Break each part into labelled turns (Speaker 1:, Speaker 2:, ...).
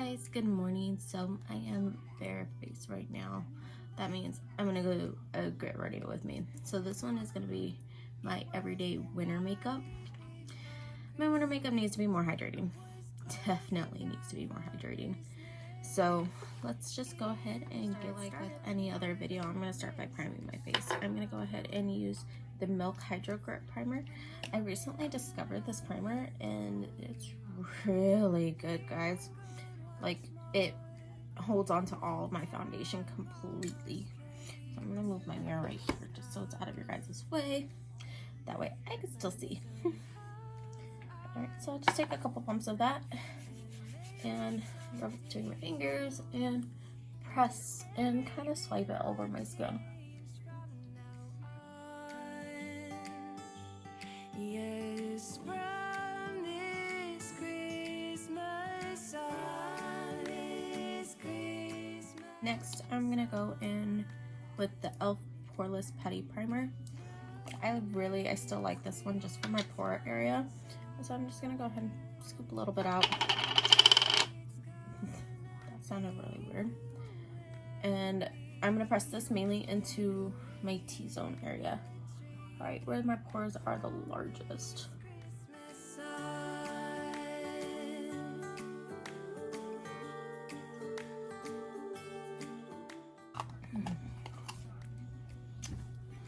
Speaker 1: guys, good morning. So I am barefaced right now. That means I'm gonna go get ready with me. So this one is gonna be my everyday winter makeup. My winter makeup needs to be more hydrating. Definitely needs to be more hydrating. So let's just go ahead and get like with any other video. I'm gonna start by priming my face. I'm gonna go ahead and use the Milk Hydro Grip Primer. I recently discovered this primer and it's really good, guys. Like, it holds on to all of my foundation completely. So I'm gonna move my mirror right here just so it's out of your guys' way. That way I can still see. Alright, so I'll just take a couple pumps of that and rub it between my fingers and press and kind of swipe it over my skin.
Speaker 2: Yes, from this Christmas on this Christmas.
Speaker 1: Next, I'm gonna go in with the e.l.f. Poreless Putty Primer. I still like this one just for my pore area. So I'm just gonna go ahead and scoop a little bit out. That sounded really weird. And I'm gonna press this mainly into my T-zone area. Right where my pores are the largest.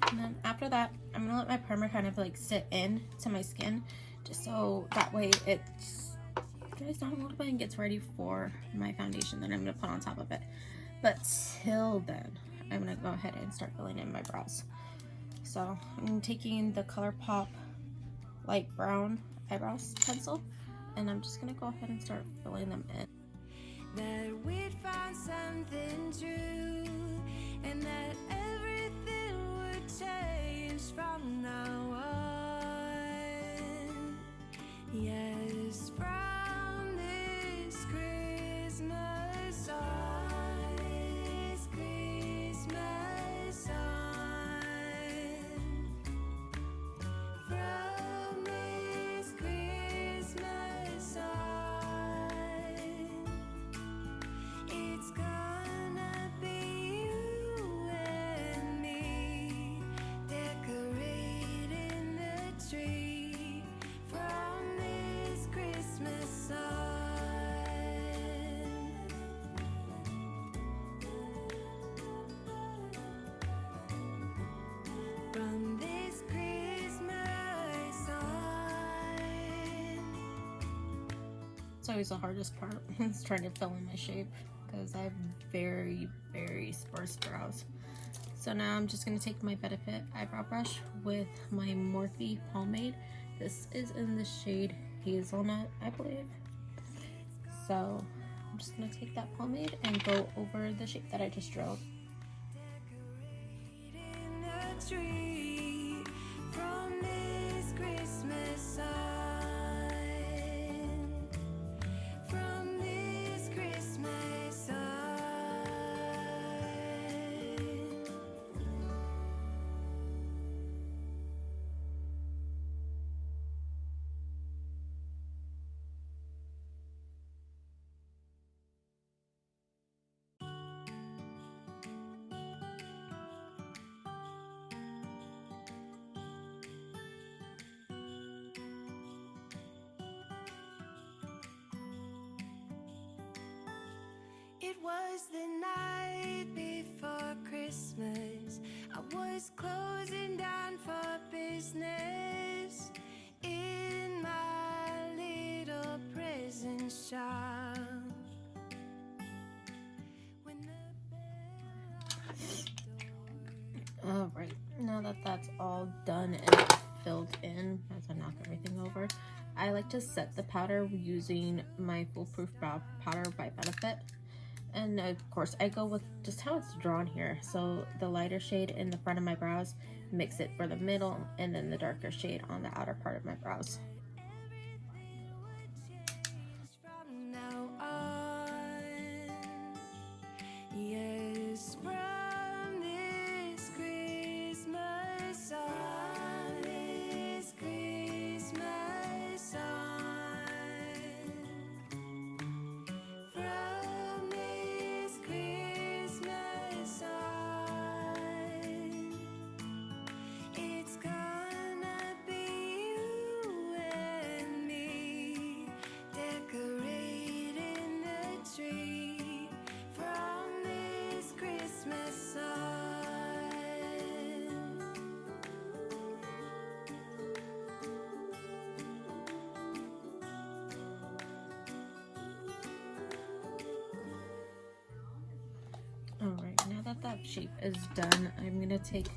Speaker 1: And then after that, I'm gonna let my primer kind of like sit in to my skin, just so that way it dries down a little bit and gets ready for my foundation that I'm gonna put on top of it. But till then, I'm gonna go ahead and start filling in my brows. So I'm taking the ColourPop light brown eyebrows pencil, and I'm just gonna go ahead and start filling them in.
Speaker 2: That we'd found something true, and that everything would change from now on. Yes, from this Christmas on, this Christmas on, from this Christmas on. It's gonna be you and me decorating the tree from this Christmas on. From this Christmas on.
Speaker 1: It's always the hardest part is trying to fill in my shape because I have very, very sparse brows. So now I'm just going to take my Benefit eyebrow brush with my Morphe pomade. This is in the shade Hazelnut, I believe. So I'm just going to take that pomade and go over the shape that I just drilled.
Speaker 2: Decorating the tree from this Christmas on. From this Christmas on. It was the night before Christmas. I was closing down for business in my little present shop. When the bell
Speaker 1: Alright, now that that's all done and filled in, as I knock everything over, I like to set the powder using my Foolproof Brow Powder by Benefit. And of course, I go with just how it's drawn here. So the lighter shade in the front of my brows, mix it for the middle, and then the darker shade on the outer part of my brows.
Speaker 2: from now on. Yes, from this Christmas on, this Christmas on. From
Speaker 1: that shape is done, I'm gonna take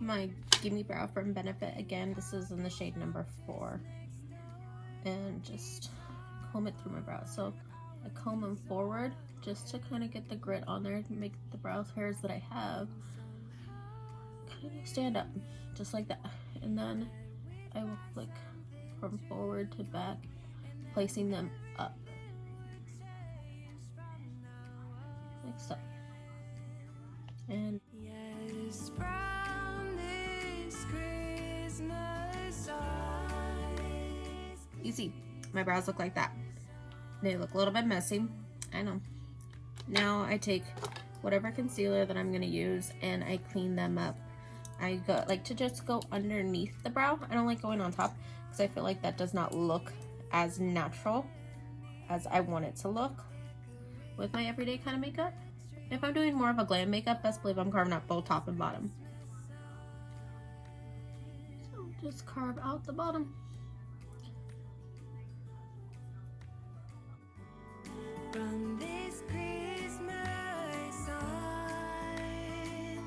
Speaker 1: my Gimme Brow from Benefit again. This is in the shade number 4, and just comb it through my brows. So I comb them forward just to kind of get the grit on there, to make the brow hairs that I have kind of stand up, just like that. And then I will flick from forward to back, placing them up like so. And
Speaker 2: Yes, from this Christmas eyes.
Speaker 1: you see, my brows look like that. They look a little bit messy, I know. Now I take whatever concealer that I'm gonna use and I clean them up. I like to just go underneath the brow. I don't like going on top because I feel like that does not look as natural as I want it to look with my everyday kind of makeup. If I'm doing more of a glam makeup, best believe I'm carving out both top and bottom. So just carve out the bottom.
Speaker 2: From this Christmas side.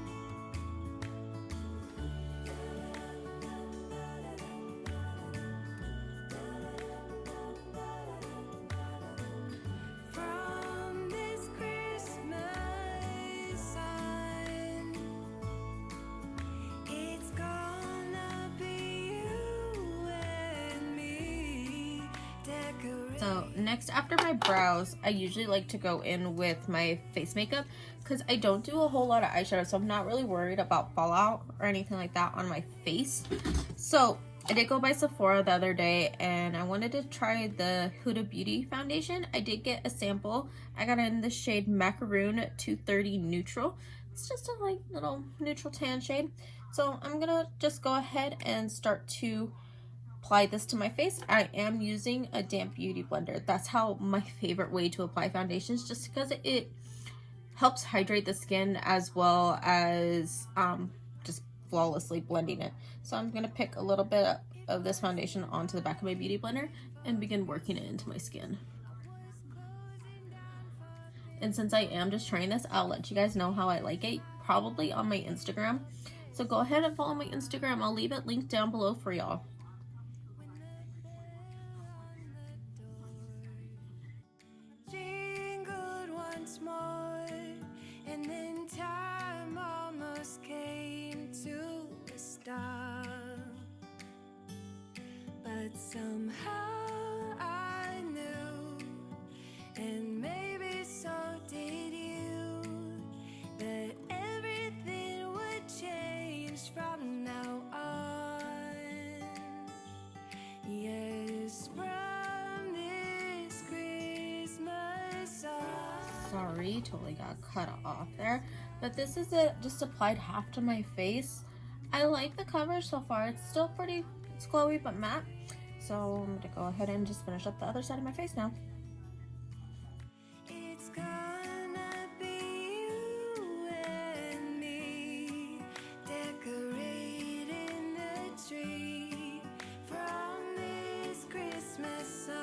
Speaker 2: From this Christmas side. It's gonna be you and me.
Speaker 1: So next, after my brows, I usually like to go in with my face makeup because I don't do a whole lot of eyeshadow, so I'm not really worried about fallout or anything like that on my face. So I did go by Sephora the other day and I wanted to try the Huda Beauty foundation. I did get a sample. I got it in the shade Macaroon 230 Neutral. It's just a like little neutral tan shade. So I'm gonna just go ahead and start to apply this to my face. I am using a damp beauty blender. That's how my favorite way to apply foundations, just because it helps hydrate the skin as well as just flawlessly blending it. So I'm gonna pick a little bit of this foundation onto the back of my beauty blender and begin working it into my skin. And since I am just trying this, I'll let you guys know how I like it, probably on my Instagram. So go ahead and follow my Instagram. I'll leave it linked down below for y'all.
Speaker 2: Jingled once more, and then time almost came to a stop. But somehow I knew, and maybe so did you, that everything would change from now on. Yes, from this Christmas on.
Speaker 1: Sorry, totally got cut off there. But this is it, just applied half to my face. I like the coverage so far. It's still pretty, it's glowy but matte. So I'm gonna go ahead and just finish up the other side of my face now.
Speaker 2: It's gonna be you and me, decorating the tree from this Christmas sun.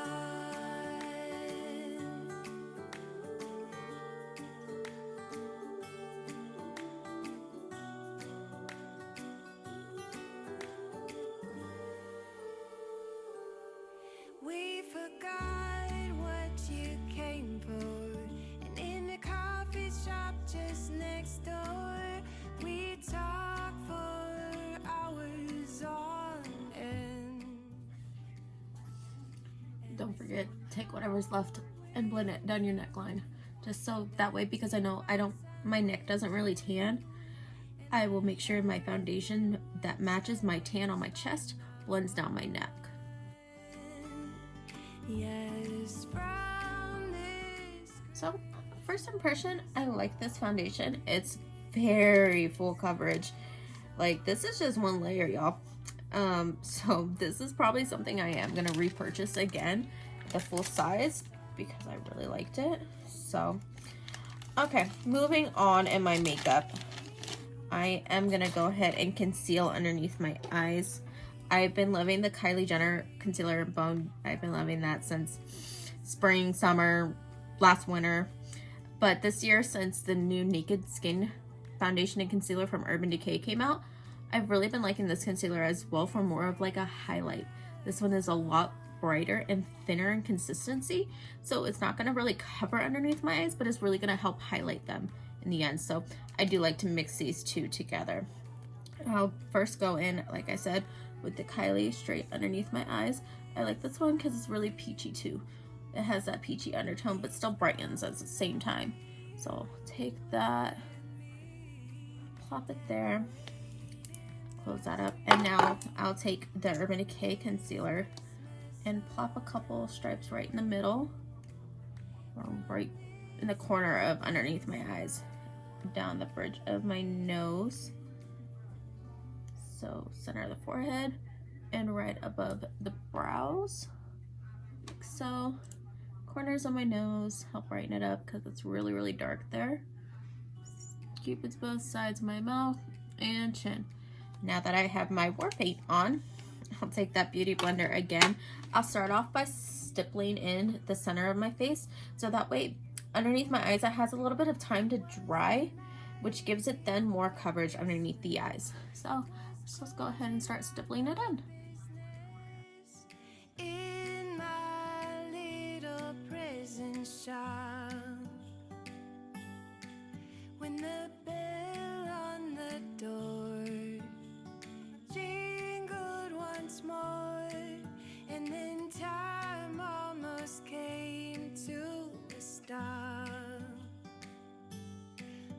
Speaker 2: We forgot what you came for, and in the coffee shop just next door, we talked for hours on end.
Speaker 1: Don't forget, take whatever's left and blend it down your neckline. Just so that way, because I know my neck doesn't really tan, I will make sure my foundation that matches my tan on my chest blends down my neck.
Speaker 2: Yes, from this.
Speaker 1: So, first impression, I like this foundation. It's very full coverage. Like, this is just one layer, y'all. So this is probably something I am gonna repurchase again, the full size, because I really liked it. So, okay, moving on in my makeup. I am gonna go ahead and conceal underneath my eyes. I've been loving the Kylie Jenner concealer and bone. I've been loving that since spring, summer, last winter. But this year, since the new Naked Skin foundation and concealer from Urban Decay came out, I've really been liking this concealer as well for more of like a highlight. This one is a lot brighter and thinner in consistency, so it's not going to really cover underneath my eyes, but it's really going to help highlight them in the end. So I do like to mix these two together. I'll first go in, like I said, with the Kylie straight underneath my eyes. I like this one because it's really peachy too. It has that peachy undertone but still brightens at the same time. So take that, plop it there, close that up, and now I'll take the Urban Decay concealer and plop a couple stripes right in the middle, or right in the corner of underneath my eyes, down the bridge of my nose, so center of the forehead, and right above the brows, like so. Corners of my nose, help brighten it up because it's really, really dark there. Cupid's both sides of my mouth and chin. Now that I have my war paint on, I'll take that beauty blender again. I'll start off by stippling in the center of my face, so that way underneath my eyes it has a little bit of time to dry, which gives it then more coverage underneath the eyes. So let's go ahead and start stippling it in.
Speaker 2: In my little prison shop, when the bell on the door jingled once more, and then time almost came to a stop,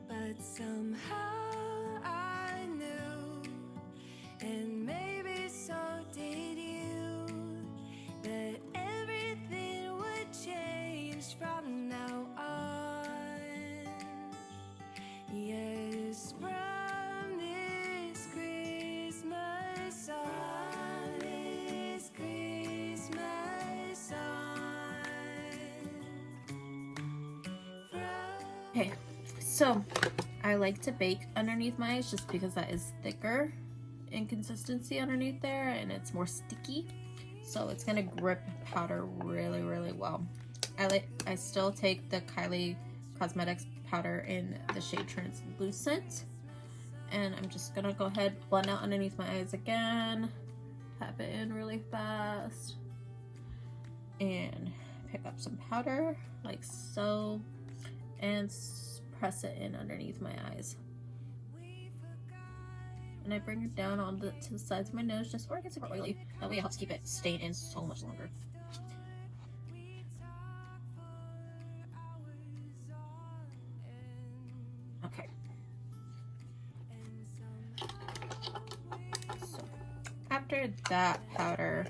Speaker 2: but somehow I knew, and maybe so did you, that everything would change from now on. Yes, from this Christmas on, this Christmas on.
Speaker 1: Okay, so I like to bake underneath my eyes just because that is thicker in consistency underneath there and it's more sticky, so it's gonna grip powder really, really well. I still take the KylieCosmetics powder in the shade Translucent, and I'm just gonna go ahead, blend out underneath my eyes again, tap it in really fast, and pick up some powder like so, and press it in underneath my eyes. And I bring it down on to the sides of my nose just where it gets super oily. That way it helps keep it staying in so much longer. Okay. So after that powder,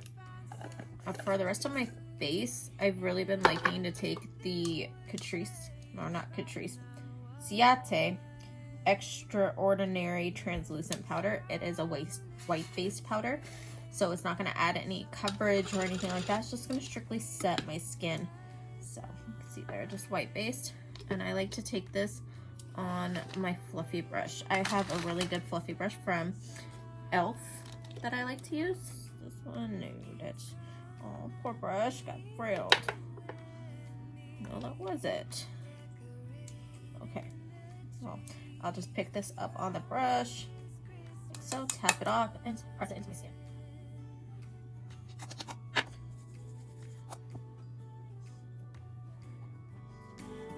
Speaker 1: for the rest of my face, I've really been liking to take the Ciate Extraordinary Translucent Powder. It is a white-based powder, so it's not going to add any coverage or anything like that. It's just going to strictly set my skin. So you can see there, just white-based. And I like to take this on my fluffy brush. I have a really good fluffy brush from e.l.f. that I like to use. This one, no, that's, oh, poor brush got frilled. No, that was it. Okay, well, I'll just pick this up on the brush, like so, tap it off, and press it into my skin.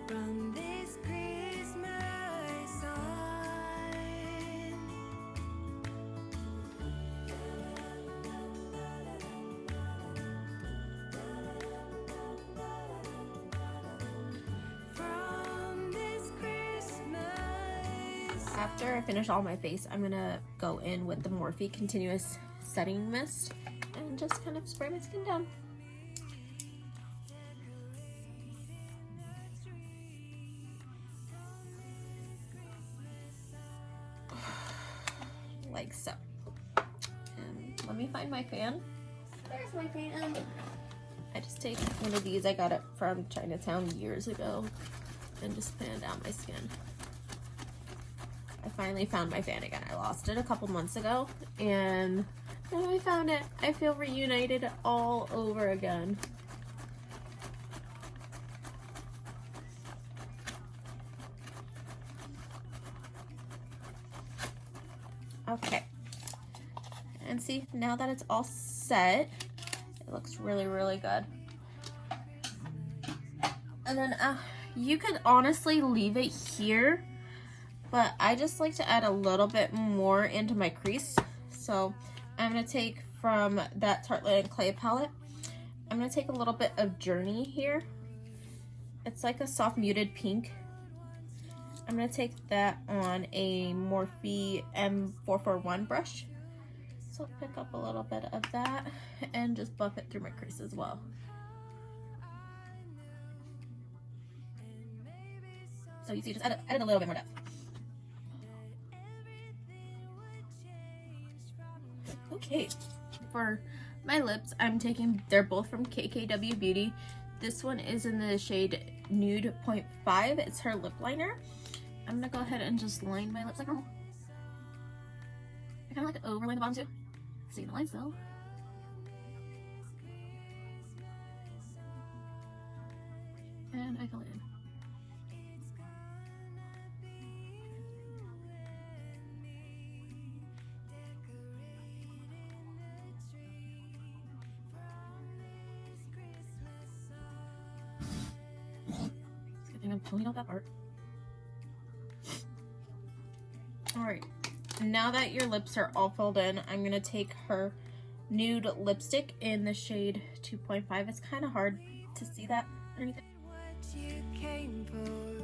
Speaker 2: From this Christmas on. From this Christmas.
Speaker 1: After I finish all my face, I'm gonna go in with the Morphe Continuous Setting Mist and just kind of spray my skin down. Like so. And let me find my fan. There's my fan. I just take one of these. I got it from Chinatown years ago and just fan down my skin. I finally found my fan again. I lost it a couple months ago, and now I found it. I feel reunited all over again. Okay. And see, now that it's all set, it looks really, really good. And then you could honestly leave it here, but I just like to add a little bit more into my crease. So I'm going to take from that Tarte Clay palette, I'm going to take a little bit of Journey here. It's like a soft muted pink. I'm going to take that on a Morphe M441 brush. So pick up a little bit of that and just buff it through my crease as well. So you see, just added a little bit more depth. Okay, for my lips, I'm taking, they're both from KKW Beauty. This one is in the shade Nude 0.5. It's her lip liner. I'm gonna go ahead and just line my lips like normal. I kind of like to overline the bottom too. See the lines though. And I fill it in. I'm pulling out that part. Alright, now that your lips are all filled in, I'm gonna take her nude lipstick in the shade 2.5. It's kind of hard to see that underneath it.
Speaker 2: What you came for,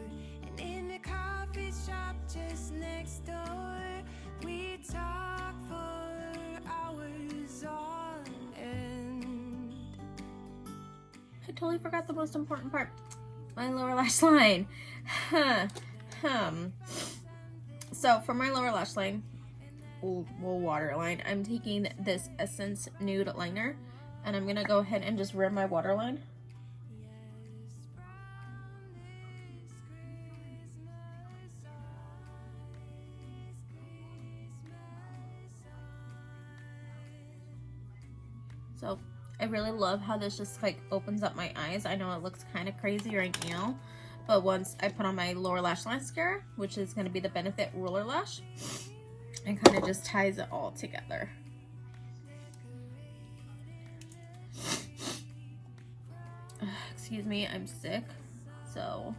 Speaker 2: and in the coffee shop just next door, we talk for hours on end.
Speaker 1: I totally forgot the most important part. My lower lash line. So for my lower lash line, waterline, I'm taking this Essence Nude Liner, and I'm gonna go ahead and just rim my waterline. So I really love how this just like opens up my eyes. I know it looks kind of crazy right now, but once I put on my lower lash mascara, which is going to be the Benefit Roller Lash, it kind of just ties it all together. Excuse me, I'm sick, so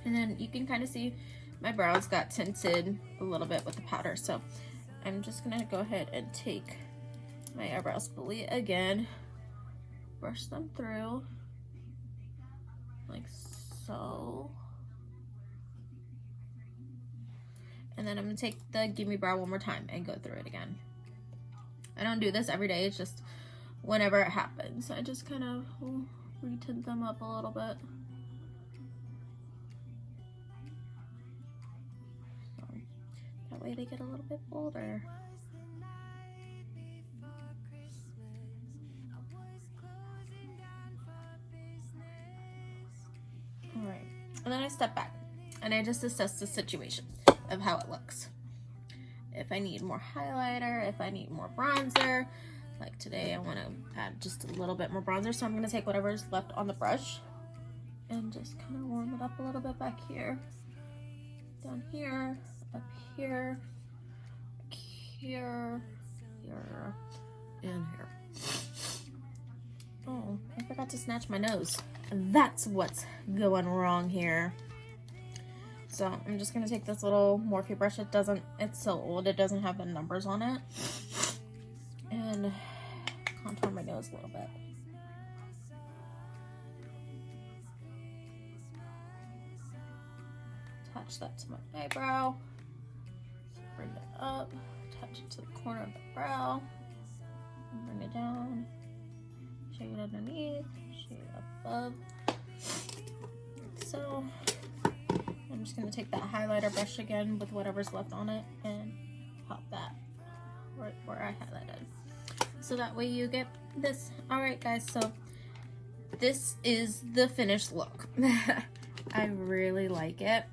Speaker 1: and then you can kind of see my brows got tinted a little bit with the powder, so I'm just gonna go ahead and take my eyebrow spoolie again, brush them through like so, and then I'm gonna take the Gimme Brow one more time and go through it again. I don't do this every day, it's just whenever it happens. I just kind of retint them up a little bit. So that way they get a little bit bolder. Alright, and then I step back and I just assess the situation of how it looks. If I need more highlighter, if I need more bronzer. Like today I want to add just a little bit more bronzer, so I'm going to take whatever's left on the brush and just kind of warm it up a little bit back here, down here, up here, here, here, and here. Oh, I forgot to snatch my nose. That's what's going wrong here. So I'm just gonna take this little Morphe brush. It's so old, it doesn't have the numbers on it. And contour my nose a little bit. Attach that to my eyebrow. Bring it up, attach it to the corner of the brow. Bring it down. Shade underneath. Shade above. Like so. I'm just gonna take that highlighter brush again with whatever's left on it and pop that right where I highlighted. So that way you get this. Alright guys, so this is the finished look. I really like it.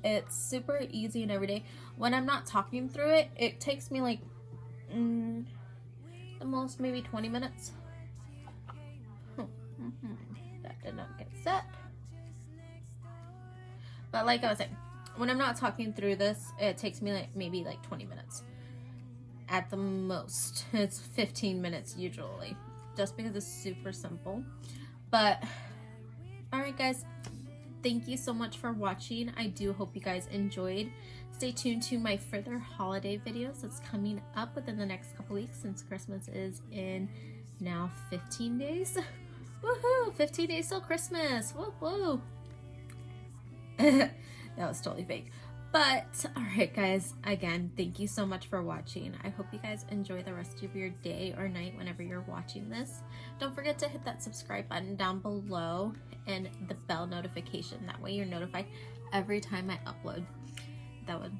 Speaker 1: It's super easy and everyday. When I'm not talking through it, it takes me like the most maybe 20 minutes. That did not get set. But like I was saying, when I'm not talking through this, it takes me like maybe like 20 minutes. At the most, it's 15 minutes usually, just because it's super simple. But alright guys, thank you so much for watching. I do hope you guys enjoyed. Stay tuned to my further holiday videos that's coming up within the next couple weeks, since Christmas is in now 15 days. Woohoo! 15 days till Christmas. Woo woo. That was totally fake. But alright guys, again, thank you so much for watching. I hope you guys enjoy the rest of your day or night whenever you're watching this. Don't forget to hit that subscribe button down below and the bell notification. That way you're notified every time I upload. That would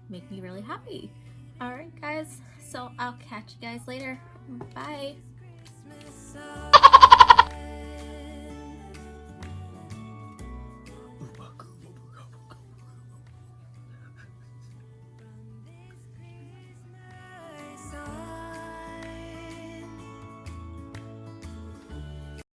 Speaker 1: make me really happy. Alright guys, so I'll catch you guys later. Bye.